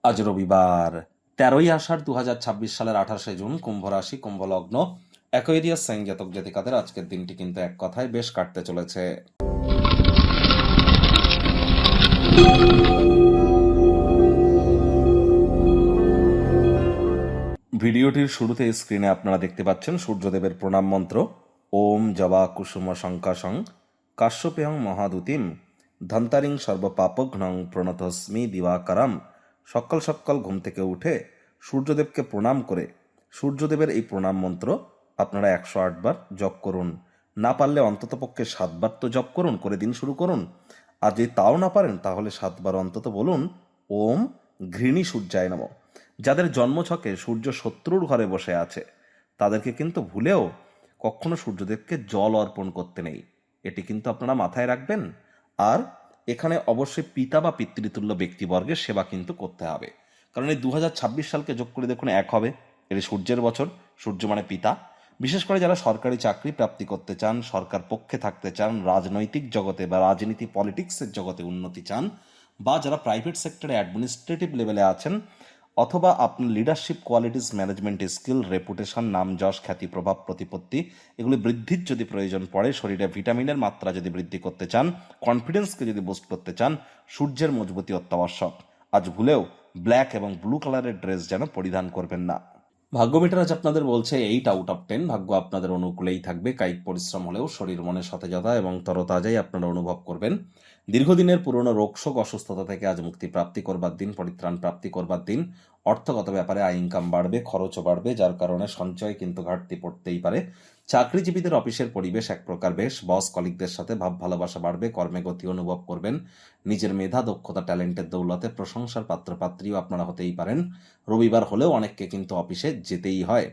আজ রবিবার 13ই আষাঢ় 2026 সালের 28 জুন, কুম্ভ রাশি, কুম্ভ লগ্ন, অ্যাকোয়ারিয়াস সাইন জাতক জাতিকাদের আজকের দিনটি কিন্তু এক কথায় বেশ কাটতে চলেছে। ভিডিওটির শুরুতে স্ক্রিনে আপনারা দেখতে পাচ্ছেন সূর্যদেবের প্রণাম মন্ত্র। ওম জবা কুসুম শঙ্কাশং কাশ্যপেয়ং মহাদুতিম ধন্তারিং সর্বপাপঘ্নং প্রণতস্মি দিবাকারাম। সকাল সকাল ঘুম থেকে উঠে সূর্যদেবকে প্রণাম করে সূর্যদেবের এই প্রণাম মন্ত্র আপনারা 108 বার জপ করুন। না পারলে অন্ততপক্ষে 7 বার তো জপ করুন, করে দিন শুরু করুন। আর যদি তাও না পারেন তাহলে 7 বার অন্তত বলুন ওম ঘৃণী সূর্যায় নমঃ। যাদের জন্মছকে সূর্য শত্রুর ঘরে বসে আছে তাদেরকে কিন্তু ভুলেও কখনো সূর্যদেবকে জল অর্পণ করতে নেই, এটি কিন্তু আপনারা মাথায় রাখবেন। আর এখানে অবশ্যই পিতা বা পিতৃতুল্য ব্যক্তিবর্গের সেবা কিন্তু করতে হবে, কারণ এই 2026 সালকে যোগ করে দেখুন এক হবে, এটি সূর্যের বছর, সূর্য মানে পিতা। বিশেষ করে যারা সরকারি চাকরি প্রাপ্তি করতে চান, সরকার পক্ষে থাকতে চান, রাজনৈতিক জগতে বা রাজনীতি পলিটিক্সের জগতে উন্নতি চান, বা যারা প্রাইভেট সেক্টরে অ্যাডমিনিস্ট্রেটিভ লেভেলে আছেন, অথবা আপনার leadership qualities, management skill, reputation, নাম যশ, খ্যাতি, প্রভাব, প্রতিপত্তি এগুলি বৃদ্ধির যদি প্রয়োজন পড়ে, শরীরে ভিটামিনের মাত্রা যদি বৃদ্ধি করতে চান, কনফিডেন্সকে যদি বুস্ট করতে চান, সূর্যের মজবুতি অত্যাবশ্যক। আজ ভুলেও ব্ল্যাক এবং ব্লু কালারের ড্রেস যেন পরিধান করবেন না। ভাগ্য মিটার আজ আপনাদের বলছে 8/10। ভাগ্য আপনাদের অনুকূলেই থাকবে। কায়িক পরিশ্রম হলেও শরীর মনে সতেজতা এবং তরতাজাই আপনারা অনুভব করবেন। দীর্ঘদিনের পুরনো রোগশোক, অসুস্থতা থেকে আজ মুক্তি প্রাপ্তি করবার দিন, পরিত্রাণ প্রাপ্তি করবার দিন। অর্থগত ব্যাপারে আয় ইনকাম বাড়বে, খরচও বাড়বে, যার কারণে সঞ্চয় কিন্তু ঘাটতি পড়তেই পারে। চাকরিজীবীদের অফিসের পরিবেশ এক প্রকার বেশ, বস কলিগদের সাথে ভাব ভালোবাসা বাড়বে, কর্মে গতি অনুভব করবেন। নিজের মেধা, দক্ষতা, ট্যালেন্টের দৌলতে প্রশংসার পাত্রপাত্রীও আপনারা হতেই পারেন। রবিবার হলেও অনেককে কিন্তু অফিসে যেতেই হয়।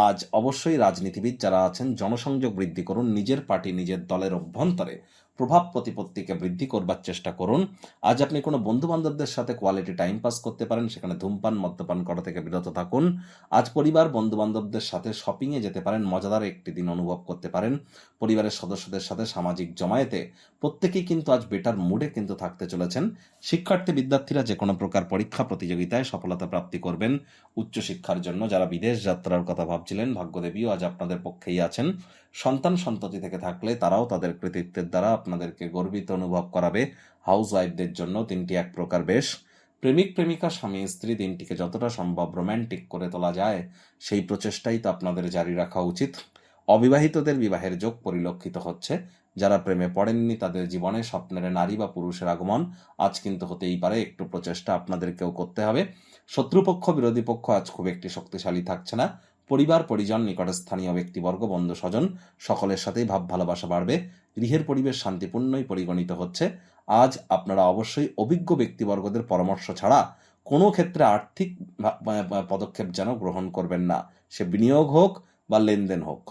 আজ অবশ্যই রাজনীতিবিদ যারা আছেন জনসংযোগ বৃদ্ধি করুন, নিজের পার্টি, নিজের দলের অভ্যন্তরে প্রভাব প্রতিপত্তিকে বৃদ্ধি করবার চেষ্টা করুন। আজ আপনি কোনো বন্ধু বান্ধবদের সাথে কোয়ালিটি টাইম পাস করতে পারেন, সেখানে ধূমপান, মদ্যপান করা থেকে বিরত থাকুন। আজ পরিবার, বন্ধু বান্ধবদের সাথে শপিংয়ে যেতে পারেন, মজাদার একটি দিন অনুভব করতে পারেন। পরিবারের সদস্যদের সাথে সামাজিক জমায়েতে প্রত্যেকেই কিন্তু আজ বেটার মুডে কিন্তু থাকতে চলেছেন। শিক্ষার্থী বিদ্যার্থীরা যে কোনো প্রকার পরীক্ষা প্রতিযোগিতায় সফলতা প্রাপ্তি করবেন। উচ্চশিক্ষার জন্য যারা বিদেশ যাত্রার কথা ভাবছিলেন, ভাগ্যদেবীও আজ আপনাদের পক্ষেই আছেন। সন্তান সন্ততি থেকে থাকলে তারাও তাদের কৃতিত্বের দ্বারা আপনাদেরকে গর্বিত অনুভব করাবে। হাউস ওয়াইফদের জন্য দিনটি এক প্রকার বেশ। প্রেমিক প্রেমিকা, স্বামী স্ত্রী দিনটিকে যতটা সম্ভব রোম্যান্টিক করে তোলা যায় সেই প্রচেষ্টাই তো আপনাদের জারি রাখা উচিত। অবিবাহিতদের বিবাহের যোগ পরিলক্ষিত হচ্ছে। যারা প্রেমে পড়েননি তাদের জীবনে স্বপ্নের নারী বা পুরুষের আগমন আজ কিন্তু হতেই পারে। একটু প্রচেষ্টা আপনাদেরকেও করতে হবে। শত্রুপক্ষ, বিরোধী পক্ষ আজ খুব একটি শক্তিশালী থাকছে না। পরিবার, পরিজন, নিকটস্থানীয় ব্যক্তিবর্গ, বন্ধু স্বজন সকলের সাথেই ভাব ভালোবাসা বাড়বে। গৃহের পরিবেশ শান্তিপূর্ণই পরিগণিত হচ্ছে। আজ আপনারা অবশ্যই অভিজ্ঞ ব্যক্তিবর্গদের পরামর্শ ছাড়া কোনো ক্ষেত্রে আর্থিক পদক্ষেপ যেন গ্রহণ করবেন না, সে বিনিয়োগ হোক বা লেনদেন হোক।